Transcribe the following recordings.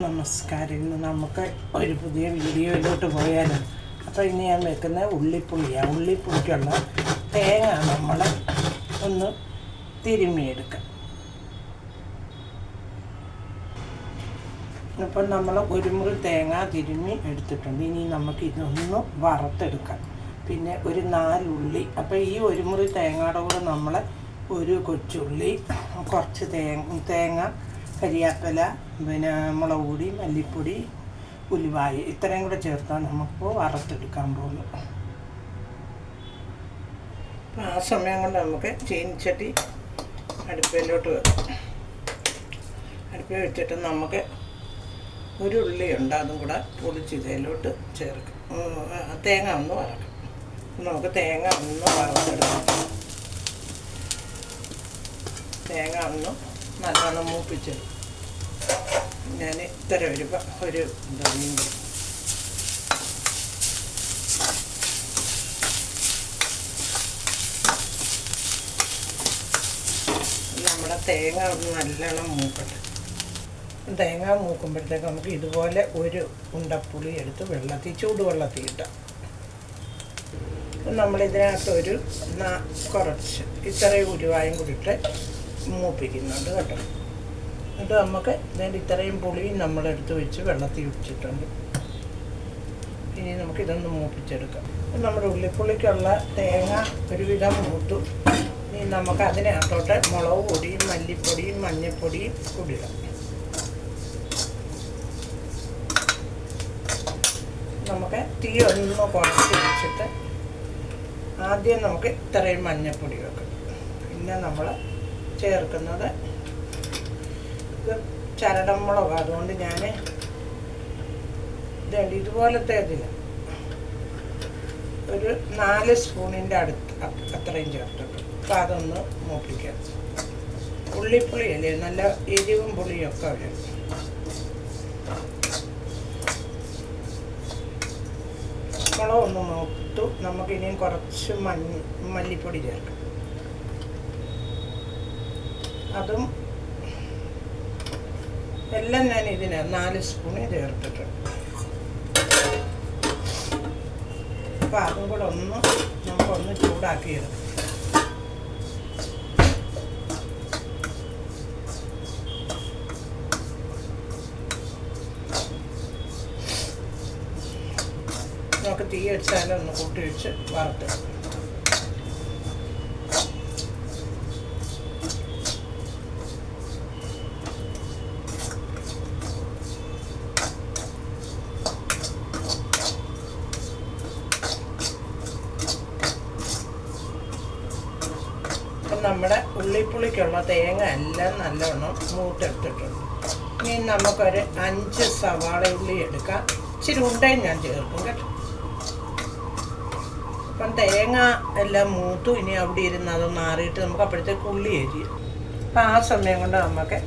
നമസ്കാരം. ഇന്ന് നമുക്ക് ഒരു പുതിയ വീഡിയോയിലോട്ട് പോയാലോ. അപ്പോൾ ഇനി ഞാൻ വെക്കുന്ന ഉള്ളിപ്പുളിയാണ്. ഉള്ളിപ്പുളിക്കുള്ള തേങ്ങ നമ്മൾ ഒന്ന് തിരുമ്മിയെടുക്കാം. അപ്പം നമ്മൾ ഒരു മുറി തേങ്ങ തിരുമ്മി എടുത്തിട്ടുണ്ട്. ഇനി നമുക്ക് ഇതൊന്ന് വറുത്തെടുക്കാം. പിന്നെ ഒരു 4 ഉള്ളി. അപ്പോൾ ഈ ഒരു മുറി തേങ്ങയുടെ കൂടെ നമ്മൾ ഒരു കൊച്ചുള്ളി, കുറച്ച് തേങ്ങ, കരിയാപ്പില, പിന്നെ മുളക് പൊടി, മല്ലിപ്പൊടി, ഉലുവായി ഇത്രയും കൂടെ ചേർത്താണ് നമുക്ക് വറുത്തെടുക്കാൻ പോകുന്നത്. അപ്പം ആ സമയം കൊണ്ട് നമുക്ക് ചീനിച്ചട്ടി അടുപ്പിലോട്ട് വെക്കാം. അടുപ്പിൽ വെച്ചിട്ട് നമുക്ക് ഒരു ഉള്ളിയുണ്ട്, അതും കൂടെ പൊടിച്ച് ഇതിലോട്ട് ചേർക്കും. തേങ്ങ ഒന്ന് വറക്കാം. നമുക്ക് തേങ്ങ ഒന്ന് വറുത്തെടുക്കാം. തേങ്ങ ഒന്ന് നല്ലോണം മൂപ്പിച്ചെടുക്കും. ഞാൻ ഇത്ര ഒരു മീൻ നമ്മുടെ തേങ്ങ ഒന്ന് നല്ലോണം മൂക്കട്ടെ. തേങ്ങ മൂക്കുമ്പോഴത്തേക്ക് നമുക്ക് ഇതുപോലെ ഒരു ഉണ്ടപ്പുളി എടുത്ത് ചൂടുവെള്ളത്തിൽ ഇട്ടാം. നമ്മളിതിനകത്ത് ഒരു കുറച്ച് ഇത്രയും ഉലുവായും കൂടിയിട്ട് മൂപ്പിക്കുന്നുണ്ട് കേട്ടോ. എന്നിട്ട് നമുക്ക് ഇത്രയും പുളിയും നമ്മളെടുത്ത് വെച്ച് വെള്ളത്തിൽ ഒഴിച്ചിട്ടുണ്ട്. ഇനി നമുക്കിതൊന്ന് മൂപ്പിച്ചെടുക്കാം. നമ്മുടെ ഉള്ളിപ്പുളിക്കുള്ള തേങ്ങ ഒരുവിധം മൂത്തു. ഇനി നമുക്ക് അതിനകത്തോട്ട് മുളക് പൊടിയും മല്ലിപ്പൊടിയും മഞ്ഞൾപ്പൊടിയും കൂടിയിടാം. നമുക്ക് തീ ഒന്ന് കുറച്ച് വെച്ചിട്ട് ആദ്യം നമുക്ക് ഇത്രയും മഞ്ഞൾപ്പൊടി വെക്കാം. പിന്നെ നമ്മൾ ചേർക്കുന്നത് ഇത് ചരടമുളക്. അതുകൊണ്ട് ഞാൻ ഇതുപോലത്തെ ഇതിൽ ഒരു 4 സ്പൂണിൻ്റെ അടുത്ത് അത്രയും ചേർത്തിട്ട് അപ്പം അതൊന്ന് മൂപ്പിക്കാം. ഉള്ളിപ്പുളിയല്ലേ, നല്ല എരിവും പുളിയൊക്കെ വരും. മുളക് ഒന്ന് മൂത്തു. നമുക്കിനിയും കുറച്ച് മല്ലിപ്പൊടി ചേർക്കാം. അതും എല്ലാം ഞാൻ ഇതിന് 4 സ്പൂണ് ചേർത്തിട്ടുണ്ട്. അപ്പം അതും കൂടെ നമുക്കൊന്ന് ചൂടാക്കിയെടുക്കാം. നമുക്ക് തീ വെച്ചാലും ഒന്ന് കൂട്ടി വെച്ച് വറുത്തെടുക്കാം. നമ്മുടെ ഉള്ളിപ്പുളിക്കുള്ള തേങ്ങ എല്ലാം നല്ലവണ്ണം മൂത്തെടുത്തിട്ടുണ്ട്. ഇനി നമുക്കൊരു 5 സവാള ഉള്ളി എടുക്കാം. ഇച്ചിരി ഉണ്ടയും ഞാൻ ചേർക്കും കേട്ടോ. അപ്പം തേങ്ങ എല്ലാം മൂത്തു. ഇനി അവിടെ ഇരുന്ന് അതൊന്ന് മാറിയിട്ട് നമുക്ക് അപ്പോഴത്തേക്ക് ഉള്ളി അരിയും. അപ്പം ആ സമയം കൊണ്ട് നമുക്ക്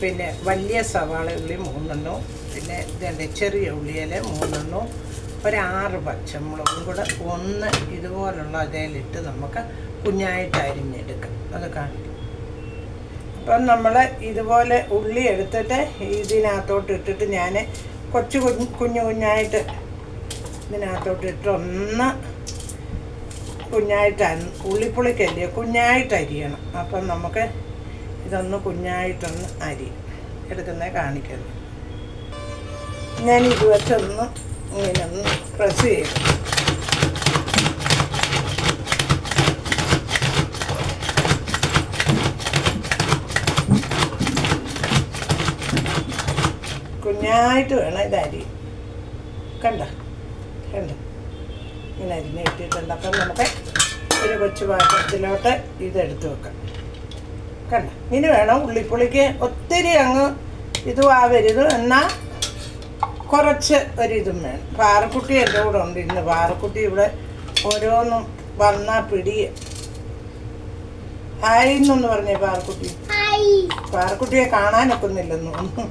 പിന്നെ വലിയ സവാള ഉള്ളി 3 പിന്നെ ഇതിൻ്റെ ചെറിയ ഉള്ളിയില 3 ഒരു 6 പച്ചമുളകും കൂടെ ഒന്ന് ഇതുപോലുള്ള ഇതിലിട്ട് നമുക്ക് കുഞ്ഞായിട്ട് അരിഞ്ഞെടുക്കാം. അത് കാണിക്കും. അപ്പം നമ്മൾ ഇതുപോലെ ഉള്ളി എടുത്തിട്ട് ഇതിനകത്തോട്ട് ഇട്ടിട്ട് ഞാൻ കുഞ്ഞായിട്ട് ഇതിനകത്തോട്ട് ഇട്ട് ഒന്ന് കുഞ്ഞായിട്ട് ഉള്ളിപ്പുളിക്കല്ലേ കുഞ്ഞായിട്ട് അരിയണം. അപ്പം നമുക്ക് ഇതൊന്ന് കുഞ്ഞായിട്ടൊന്ന് എടുക്കുന്നത് കാണിക്കുന്നത്. ഞാൻ ഇത് വെച്ചൊന്ന് ഇങ്ങനൊന്ന് പ്രസ് ചെയ്യും. കുഞ്ഞായിട്ട് വേണം ഇത് കണ്ട ഇങ്ങനെ ഇട്ടിട്ടുണ്ട്. അപ്പം നമുക്ക് ഒരു കൊച്ചു പാത്രത്തിലോട്ട് ഇതെടുത്ത് വെക്കാം. കണ്ട ഇനി വേണം. ഉള്ളിപ്പുളിക്ക് ഒത്തിരി അങ്ങ് ഇതുമാവരുത്, എന്നാൽ കുറച്ച് ഒരിതും വേണം. പാറക്കുട്ടി എൻ്റെ കൂടെ ഉണ്ട് ഇന്ന്. പാറക്കുട്ടി ഇവിടെ ഓരോന്നും വന്നാൽ പിടിയെ ഹായ് എന്നൊന്ന് പറഞ്ഞേ. പാറക്കുട്ടിയെ കാണാനൊക്കുന്നില്ലെന്ന് തോന്നുന്നു.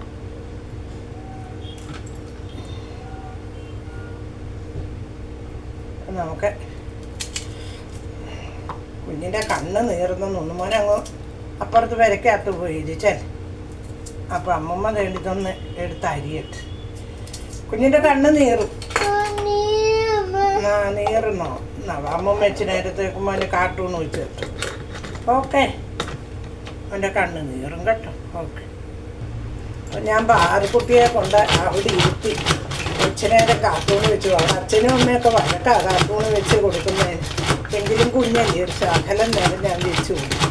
നമുക്ക് കുഞ്ഞിൻ്റെ കണ്ണ് നീറുന്നു. മോനെ അങ്ങ് അപ്പുറത്ത് വരയ്ക്കകത്ത് പോയി ഇരിച്ചാൽ അപ്പം അമ്മമ്മ ഇതൊന്ന് എടുത്ത് അരിയട്ട്. കുഞ്ഞിൻ്റെ കണ്ണ് നീറും. നീറുന്നോ? അമ്മമ്മ ഇച്ചിരി നേരത്തേക്കുമ്പോൾ അവൻ്റെ കാർട്ടൂൺ വെച്ചിട്ട്. ഓക്കെ, അവൻ്റെ കണ്ണ് നീറും കേട്ടോ. ഓക്കെ, അപ്പം ഞാൻ പാറക്കുട്ടിയെ കൊണ്ട് അവിടെ ഇരുത്തി ഇച്ചിരി നേരം കാർട്ടൂൺ വെച്ച് പോകണം. അച്ഛനും അമ്മയൊക്കെ വഴക്കാ കാർട്ടൂൺ വെച്ച് കൊടുക്കുന്നതിന്. എങ്കിലും കുഞ്ഞല്ലേ ഒരു ശകലം നേരം ഞാൻ വെച്ച് കൊടുക്കും.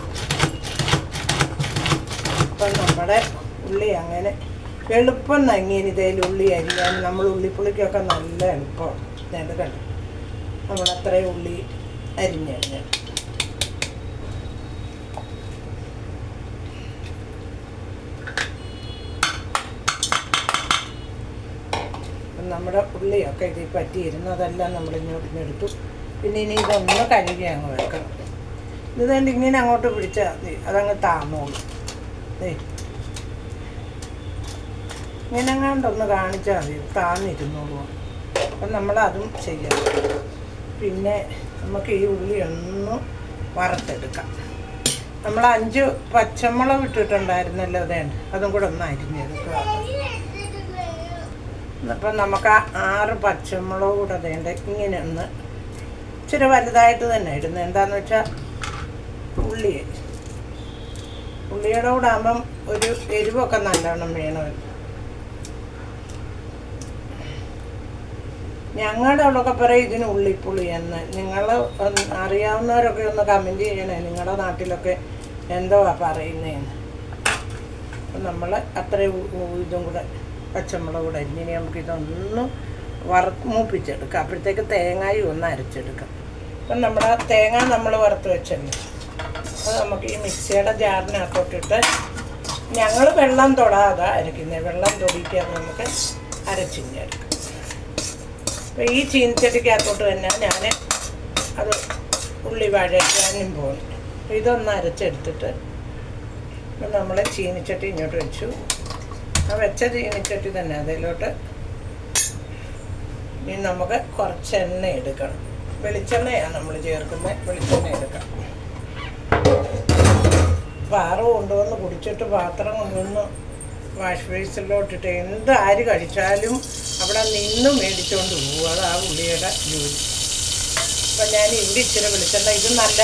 അപ്പം നമ്മുടെ ഉള്ളി അങ്ങനെ എളുപ്പം നങ്ങിയതിന് ഇതേൽ ഉള്ളി അരിയാൻ നമ്മൾ ഉള്ളിപ്പുള്ളിക്കൊക്കെ നല്ല എളുപ്പം. നേരം കണ്ടു നമ്മളത്രയും ഉള്ളി അരിഞ്ഞരിഞ്ഞ് നമ്മുടെ ഉള്ളിയൊക്കെ ഇതിൽ പറ്റിയിരുന്നു. അതെല്ലാം നമ്മൾ ഇങ്ങോട്ടിനെടുത്തു. പിന്നെ ഇനി ഇതൊന്ന് കഴുകി അങ്ങ് വെക്കണം. ഇത് തന്നെ ഇങ്ങനെ അങ്ങോട്ട് പിടിച്ചാൽ മതി, അതങ്ങ് താന്നോളൂ. ഇങ്ങനെ അങ്ങാണ്ടൊന്ന് കാണിച്ചാൽ മതി, താന്നിരുന്നോളൂ. അപ്പം നമ്മളതും ചെയ്യാം. പിന്നെ നമുക്ക് ഈ ഉള്ളി ഒന്ന് വറുത്തെടുക്കാം. നമ്മൾ 5 പച്ചമുളക് ഇട്ടിട്ടുണ്ടായിരുന്നല്ലോ, അതേണ്ട അതും കൂടെ ഒന്ന് അരിഞ്ഞെടുക്കുക. അപ്പം നമുക്ക് ആ 6 പച്ചമുളക് കൂടെ അതേണ്ട ഇങ്ങനെ ഒന്ന് ഇച്ചിരി വലുതായിട്ട് തന്നെ ഇടുന്നത്. എന്താണെന്ന് വെച്ചാൽ ഉള്ളിയുടെ കൂടെ ആകുമ്പം ഒരു എരിവൊക്കെ നല്ലോണം വേണം. ഞങ്ങളുടെ അവിടെയൊക്കെ പറയും ഇതിന് ഉള്ളിപ്പുളി എന്ന്. നിങ്ങൾ അറിയാവുന്നവരൊക്കെ ഒന്ന് കമൻറ്റ് ചെയ്യണേ, നിങ്ങളുടെ നാട്ടിലൊക്കെ എന്തോ പറയുന്നതെന്ന്. അപ്പം നമ്മൾ അത്രയും ഇതും കൂടെ പച്ചമുളക് കൂടെ ഇനി നമുക്കിതൊന്ന് മൂപ്പിച്ചെടുക്കാം. അപ്പോഴത്തേക്ക് തേങ്ങയും ഒന്ന് അരച്ചെടുക്കാം. അപ്പം നമ്മുടെ തേങ്ങ നമ്മൾ വറുത്ത് വെച്ചല്ലോ, അത് നമുക്ക് ഈ മിക്സിയുടെ ജാറിനകത്തോട്ടിട്ട് ഞങ്ങൾ വെള്ളം തൊടാതെ അരയ്ക്കുന്നത്. വെള്ളം തൊടിക്കാതെ നമുക്ക് അരച്ചിഞ്ഞെടുക്കാം. അപ്പോൾ ഈ ചീനിച്ചട്ടിക്കകത്തോട്ട് തന്നെ ഞാൻ അത് ഉള്ളി വഴറ്റാനും പോകും. ഇതൊന്ന് അരച്ചെടുത്തിട്ട് നമ്മൾ ചീനിച്ചട്ടി ഇങ്ങോട്ട് വെച്ചു. ആ വെച്ച ചീനിച്ചട്ടി തന്നെ അതിലോട്ട് ഇനി നമുക്ക് കുറച്ച് എണ്ണ എടുക്കണം. വെളിച്ചെണ്ണയാണ് നമ്മൾ ചേർക്കുന്നത്. വെളിച്ചെണ്ണ എടുക്കാം. പാറ് കൊണ്ടുവന്ന് കുടിച്ചിട്ട് പാത്രം കൊണ്ടുവന്ന് വാഷ് ബേസിലോട്ടിട്ട് ആര് കഴിച്ചാലും അവിടെ നിന്ന് മേടിച്ചുകൊണ്ട് പോകും. അത് ആ ഉള്ളിയുടെ ജോലി. അപ്പം ഞാൻ ഇവിടെ ഇച്ചിരി വെളിച്ചെണ്ണ, ഇത് നല്ല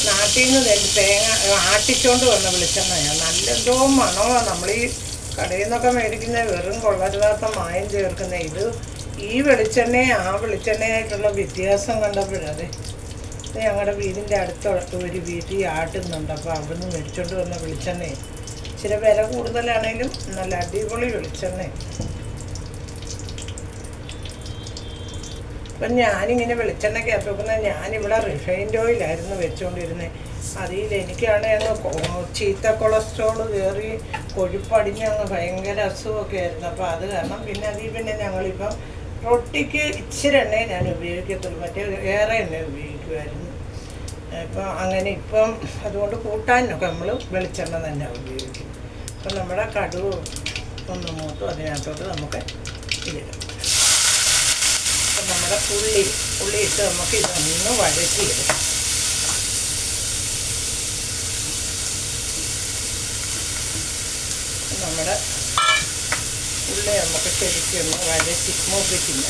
നാട്ടിൽ നിന്ന് തേങ്ങ ആട്ടിച്ചുകൊണ്ട് വന്ന വെളിച്ചെണ്ണയാണ്. നല്ല എന്തോ മണമാണ്. നമ്മൾ ഈ കടയിൽ നിന്നൊക്കെ മേടിക്കുന്ന വെറും കൊള്ളരുതാത്ത മായം ചേർക്കുന്ന ഇത്. ഈ വെളിച്ചെണ്ണയും ആ വെളിച്ചെണ്ണയായിട്ടുള്ള വ്യത്യാസം കണ്ടപ്പോഴത് ഞങ്ങളുടെ വീടിൻ്റെ അടുത്ത് ഒരു വീട്ടിൽ ആട്ടുന്നുണ്ട്. അപ്പോൾ അവിടുന്ന് മേടിച്ചുകൊണ്ട് വന്ന വെളിച്ചെണ്ണയും ഇച്ചിരി വില കൂടുതലാണെങ്കിലും നല്ല അടിപൊളി വെളിച്ചെണ്ണ. അപ്പം ഞാനിങ്ങനെ വെളിച്ചെണ്ണയ്ക്കകത്ത് വെക്കുന്നത്, ഞാനിവിടെ റിഫൈൻഡ് ഓയിലായിരുന്നു വെച്ചുകൊണ്ടിരുന്നത്. അതിൽ എനിക്കാണ് അങ്ങ് ചീത്ത കൊളസ്ട്രോൾ കയറി കൊഴുപ്പടിഞ്ഞ് അങ്ങ് ഭയങ്കര അസുഖമൊക്കെ ആയിരുന്നു. അപ്പോൾ അത് കാരണം പിന്നെ ഞങ്ങളിപ്പം റൊട്ടിക്ക് ഇച്ചിരി എണ്ണയെ ഞാൻ ഉപയോഗിക്കത്തുള്ളൂ. മറ്റേ ഏറെ എണ്ണ ഉപയോഗിക്കുമായിരുന്നു. ഇപ്പം അങ്ങനെ ഇപ്പം അതുകൊണ്ട് കൂട്ടാനൊക്കെ നമ്മൾ വെളിച്ചെണ്ണ തന്നെ ഉപയോഗിക്കും. അപ്പം നമ്മുടെ കടുവ് ഒന്ന് മൂത്തു അതിനകത്തോട്ട് നമുക്ക് ഇതിടാം. അപ്പം നമ്മുടെ ഉള്ളി ഇട്ട് നമുക്ക് ഇതൊന്ന് വഴറ്റിയെടുക്കാം. നമ്മുടെ ഉള്ളി നമുക്ക് ശരിക്കൊന്ന് വഴറ്റി മൂപ്പിച്ചില്ല.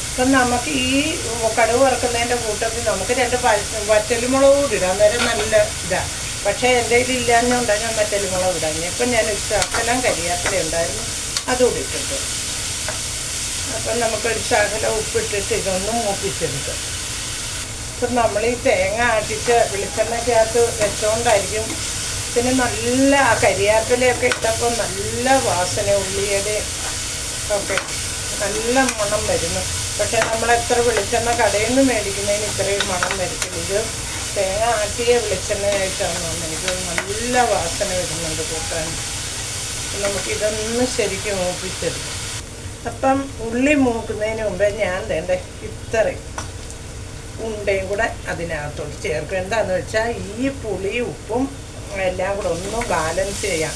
അപ്പം നമുക്ക് ഈ കടുക് വറുക്കുന്നതിൻ്റെ കൂട്ടത്തിൽ നമുക്ക് 2 വറ്റൽമുളക് കൂടി ഇടാം. അന്നേരം നല്ല ഇതാണ്. പക്ഷേ എൻ്റെ ഇല്ലാഞ്ഞുകൊണ്ടാണ് ഞാൻ വറ്റൽമുളക് ഇടാൻ. ഇപ്പം ഞാൻ ശകലം കരിയാപ്പില ഉണ്ടായിരുന്നു, അതുകൂടി ഇട്ടിട്ട്. അപ്പം നമുക്കൊരു ശകലം ഉപ്പിട്ടിട്ട് ഇതൊന്ന് മൂപ്പിച്ചെടുക്കാം. ഇപ്പം നമ്മൾ ഈ തേങ്ങ ആട്ടിച്ച് വെളിച്ചെണ്ണയ്ക്കകത്ത് വെച്ചുകൊണ്ടായിരിക്കും. പിന്നെ നല്ല ആ കരിയാപ്പിലയൊക്കെ ഇട്ടപ്പോൾ നല്ല വാസന, ഉള്ളിയുടെ ഒക്കെ നല്ല മണം വരുന്നു. പക്ഷേ നമ്മൾ എത്ര വെളിച്ചെണ്ണ കടയിൽ നിന്ന് മേടിക്കുന്നതിന് ഇത്രയും മണം വരത്തില്ല. ഇത് തേങ്ങ ആട്ടിയ വെളിച്ചെണ്ണയായിട്ടാണ് എനിക്ക് നല്ല വാസന വരുന്നുണ്ട് കൂട്ടാൻ. നമുക്കിതൊന്ന് ശരിക്കും മൂപ്പിച്ചെടുക്കും. അപ്പം ഉള്ളി മൂക്കുന്നതിന് മുമ്പേ ഞാൻ വേണ്ട ഇത്രയും ഉണ്ടയും കൂടെ അതിനകത്തോട്ട് ചേർക്കും. എന്താണെന്ന് വെച്ചാൽ ഈ പുളിയും ഉപ്പും എല്ലാം കൂടെ ഒന്ന് ബാലൻസ് ചെയ്യാം.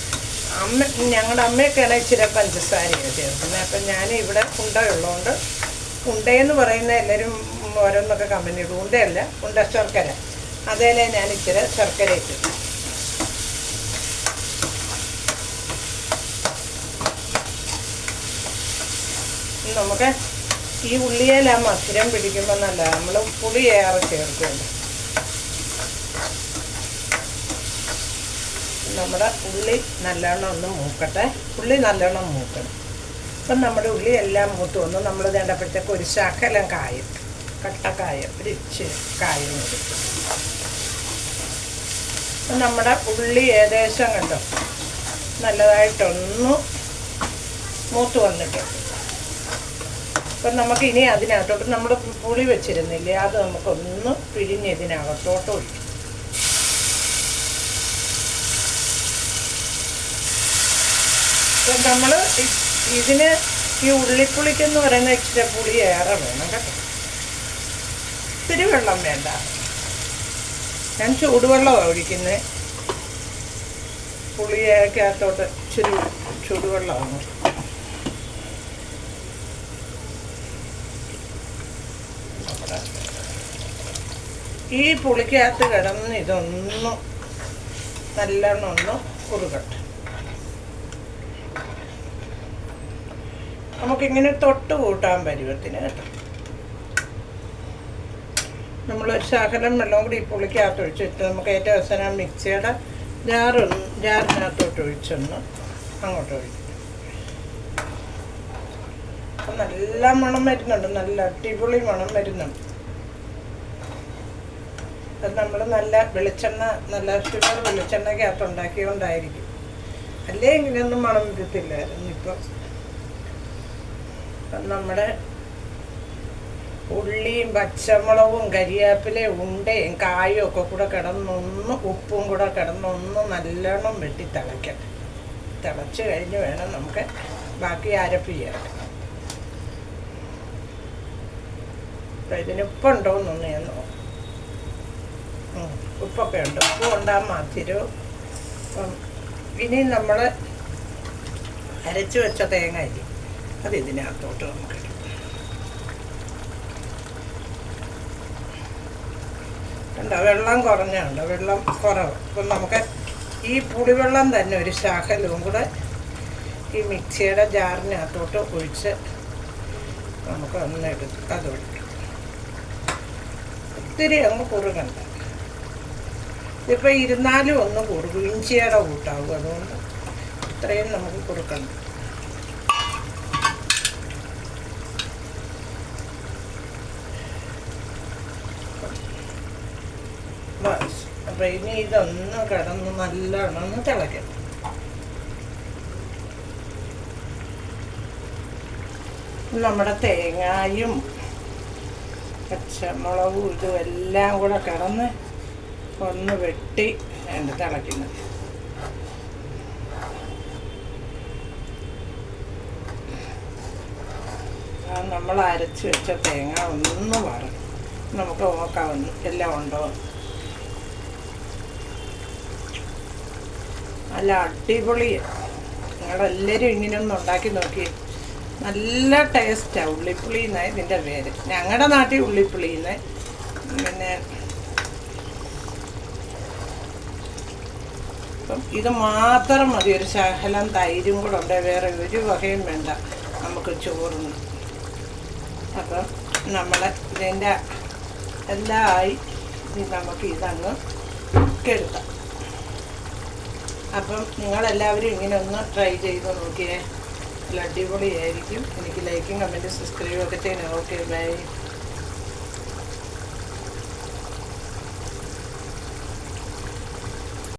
ഞങ്ങളുടെ അമ്മയൊക്കെയാണ് ഇച്ചിരി പഞ്ചസാരയാണ് ചേർക്കുന്നത്. അപ്പം ഞാൻ ഇവിടെ ഉണ്ടയുള്ളതുകൊണ്ട്, ഉണ്ടയെന്ന് പറയുന്ന എല്ലാവരും ഓരോന്നൊക്കെ കമ്പനി ഇടും. ഉണ്ടയല്ല, ഉണ്ട ശർക്കര. അതേലെ ഞാൻ ഇച്ചിരി ശർക്കര ഇട്ടു. നമുക്ക് ഈ ഉള്ളിയിൽ ആ മധുരം പിടിക്കുമ്പോൾ നല്ല നമ്മൾ പുളി ഏറെ ചേർക്കുമല്ലോ. നമ്മുടെ ഉള്ളി നല്ലോണം ഒന്ന് മൂക്കട്ടെ. ഉള്ളി നല്ലോണം മൂക്കണം. അപ്പം നമ്മുടെ ഉള്ളി എല്ലാം മൂത്ത് വന്നു. നമ്മൾ വേണ്ടപ്പോഴത്തേക്ക് ഒരു ശകലം കായം, കട്ടക്കായം, ഒരു ഇച്ചിരി കായം കൊടുക്കും. അപ്പം നമ്മുടെ ഉള്ളി ഏകദേശം കണ്ടോ നല്ലതായിട്ടൊന്ന് മൂത്ത് വന്നിട്ടുണ്ട്. അപ്പം നമുക്കിനി അതിനകത്തോട്ട് നമ്മൾ പുളി വെച്ചിരുന്നില്ലേ, അത് നമുക്കൊന്ന് പിഴിഞ്ഞ് ഇതിനകത്തോട്ട് ഒഴിക്കും. അപ്പം നമ്മൾ ഇതിന് ഈ ഉള്ളിപ്പുളിക്കെന്ന് പറയുന്ന ഇച്ചിരി പുളി ഏറെ വേണം കേട്ടോ. ഇത്തിരി വെള്ളം വേണ്ട. ഞാൻ ചൂടുവെള്ളമാണ് ഒഴിക്കുന്നത്. പുളിക്കകത്തോട്ട് ഇച്ചിരി ചൂടുവെള്ളമാണ്. ഈ പുളിക്കകത്ത് കിടന്ന് ഇതൊന്നും നല്ലോണം ഒന്ന് കുറുകട്ടെ. നമുക്കിങ്ങനെ തൊട്ട് കൂട്ടാൻ പരുവത്തിന് കേട്ടോ. നമ്മളൊരു ശകലം വെള്ളം കൂടി ഈ പുളിക്കകത്ത് ഒഴിച്ചിട്ട് നമുക്ക് ഏറ്റവും അവസാനം മിക്സിയുടെ ജാറിനകത്തോട്ട് ഒഴിച്ചൊന്ന് അങ്ങോട്ട് ഒഴിക്കും. അപ്പം നല്ല മണം വരുന്നുണ്ട്, നല്ല അടിപൊളി മണം വരുന്നുണ്ട്. അത് നമ്മൾ നല്ല വെളിച്ചെണ്ണ, നല്ല ഷുഗർ വെളിച്ചെണ്ണയ്ക്കകത്ത് ഉണ്ടാക്കിയോണ്ടായിരിക്കും. അല്ലേ ഇങ്ങനെയൊന്നും മണം വരത്തില്ലായിരുന്നു. ഇപ്പം നമ്മുടെ ഉള്ളിയും പച്ചമുളകും കരിവേപ്പിലയും ഉണ്ടയും കായും ഒക്കെ കൂടെ കിടന്നൊന്ന് ഉപ്പും കൂടെ കിടന്നൊന്ന് നല്ലോണം വെട്ടി തിളയ്ക്കണം. തിളച്ച് കഴിഞ്ഞ് വേണം നമുക്ക് ബാക്കി അരപ്പ് ചേർക്കാം. അപ്പം ഇതിന് ഉപ്പുണ്ടോയെന്നൊന്ന് ഞാൻ നോക്കാം. ഉപ്പൊക്കെ ഉണ്ട്. ഉപ്പ് കൊണ്ടാൽ മധുരവും. അപ്പം ഇനി നമ്മൾ അരച്ച് വെച്ച തേങ്ങ ഇല്ലേ, അത് ഇതിനകത്തോട്ട് നമുക്ക് ഇടും. കണ്ടോ വെള്ളം കുറഞ്ഞുണ്ട്, വെള്ളം കുറവ്. അപ്പം നമുക്ക് ഈ പുളിവെള്ളം തന്നെ ഒരു ശകലവും കൂടെ ഈ മിക്സിയുടെ ജാറിനകത്തോട്ട് ഒഴിച്ച് നമുക്ക് ഒന്നെടുത്ത് അത് ഒഴിക്കും. ഒത്തിരി അങ്ങ് കുറുകണ്ട. ഇതിപ്പോൾ ഇരുന്നാലും ഒന്ന് കുറുകും. ഇഞ്ചിയുടെ കൂട്ടാവും. അതുകൊണ്ട് ഇത്രയും നമുക്ക് കുറുക്കണം. ബസ്. അപ്പം ഇനി ഇതൊന്ന് കിടന്ന് നല്ലോണം ഒന്ന് തിളയ്ക്കണം. നമ്മുടെ തേങ്ങായും പച്ചമുളകും ഇതും എല്ലാം കൂടെ കിടന്ന് ഒന്ന് വെട്ടി വേണ്ട തിളയ്ക്കുന്നത്. നമ്മൾ അരച്ച് വെച്ച തേങ്ങ ഒന്ന് വറും. നമുക്ക് നോക്കാവുന്നു എല്ലാം ഉണ്ടോ. നല്ല അടിപൊളിയാണ്. നിങ്ങളെല്ലാവരും ഇങ്ങനെയൊന്നും ഉണ്ടാക്കി നോക്കി. നല്ല ടേസ്റ്റാണ്. ഉള്ളിപ്പുളിന്ന് ഇതിൻ്റെ പേര്. ഞങ്ങളുടെ നാട്ടിൽ ഉള്ളിപ്പുളിന്ന്. പിന്നെ അപ്പം ഇത് മാത്രം മതി. ഒരു ശകലം തൈരും കൂടെ ഉണ്ട്. വേറെ ഒരു വകയും വേണ്ട നമുക്ക് ചോറിന്. അപ്പം നമ്മൾ ഇതിൻ്റെ എല്ലാം ആയി. ഇനി നമുക്ക് ഇതങ്ങ് കെടുത്താം. അപ്പം നിങ്ങളെല്ലാവരും ഇങ്ങനെ ഒന്ന് ട്രൈ ചെയ്ത് നോക്കിയേ. നല്ല അടിപൊളിയായിരിക്കും. എനിക്ക് ലൈക്കും കമൻറ്റും സബ്സ്ക്രൈബും ഒക്കെ ചെയ്യണം. Okay, by.